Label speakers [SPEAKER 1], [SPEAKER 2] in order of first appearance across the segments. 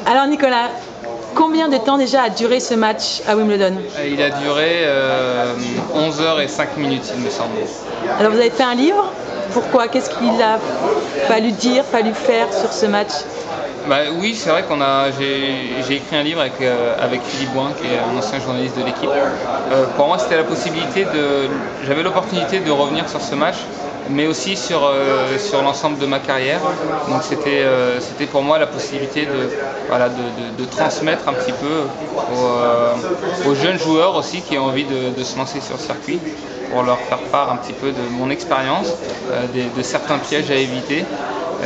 [SPEAKER 1] Alors Nicolas, combien de temps déjà a duré ce match à Wimbledon?
[SPEAKER 2] Il a duré 11 heures et 5 minutes, il me semble.
[SPEAKER 1] Alors vous avez fait un livre? Pourquoi? Qu'est-ce qu'il a fallu dire, fallu faire sur ce match?
[SPEAKER 2] Oui, c'est vrai j'ai écrit un livre avec Philippe Boin, qui est un ancien journaliste de l'équipe. Pour moi, c'était j'avais l'opportunité de revenir sur ce match, mais aussi sur l'ensemble de ma carrière. Donc c'était pour moi la possibilité de transmettre un petit peu aux jeunes joueurs aussi qui ont envie de se lancer sur le circuit, pour leur faire part un petit peu de mon expérience, de certains pièges à éviter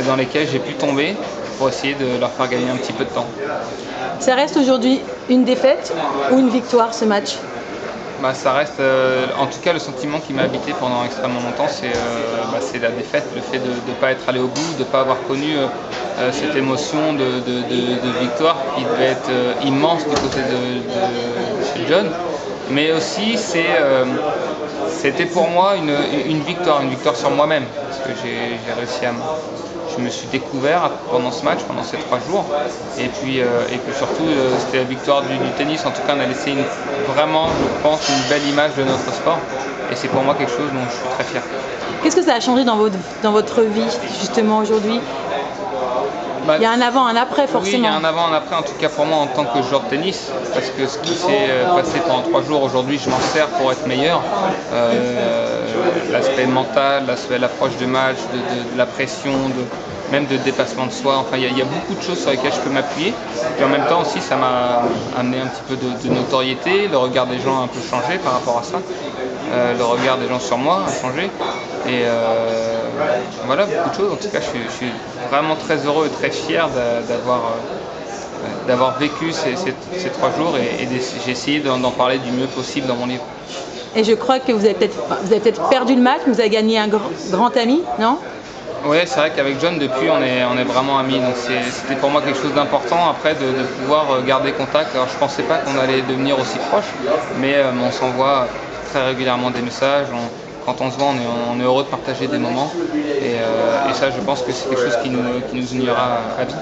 [SPEAKER 2] dans lesquels j'ai pu tomber, pour essayer de leur faire gagner un petit peu de temps.
[SPEAKER 1] Ça reste aujourd'hui une défaite ou une victoire, ce match?
[SPEAKER 2] Ça reste, en tout cas, le sentiment qui m'a habité pendant extrêmement longtemps, c'est la défaite, le fait de ne pas être allé au bout, de ne pas avoir connu cette émotion de victoire qui devait être immense du côté de John. Mais aussi, c'était pour moi une victoire sur moi-même, parce que j'ai réussi je me suis découvert pendant ce match, pendant ces 3 jours, et puis surtout c'était la victoire du tennis. En tout cas, on a laissé vraiment, je pense, une belle image de notre sport, et c'est pour moi quelque chose dont je suis très fier.
[SPEAKER 1] Qu'est-ce que ça a changé dans votre vie justement aujourd'hui? Il y a un avant, un après forcément.
[SPEAKER 2] Oui, il y a un avant, un après, en tout cas pour moi en tant que joueur de tennis, parce que ce qui s'est passé pendant 3 jours, aujourd'hui je m'en sers pour être meilleur. L'aspect mental, l'approche du match, de la pression, même de dépassement de soi. Enfin, il y a beaucoup de choses sur lesquelles je peux m'appuyer. Et en même temps aussi, ça m'a amené un petit peu de notoriété. Le regard des gens a un peu changé par rapport à ça. Le regard des gens sur moi a changé. Et voilà, beaucoup de choses. En tout cas, je suis vraiment très heureux et très fier d'avoir vécu ces 3 jours, et j'ai essayé d'en parler du mieux possible dans mon livre.
[SPEAKER 1] Et je crois que vous avez peut-être perdu le match, mais vous avez gagné un grand ami, non?
[SPEAKER 2] Oui, c'est vrai qu'avec John, depuis, on est vraiment amis. Donc c'était pour moi quelque chose d'important, après, de pouvoir garder contact. Alors je ne pensais pas qu'on allait devenir aussi proches, mais on s'envoie très régulièrement des messages. Quand on se voit, on est heureux de partager des moments. Et ça, je pense que c'est quelque chose qui nous unira à vie.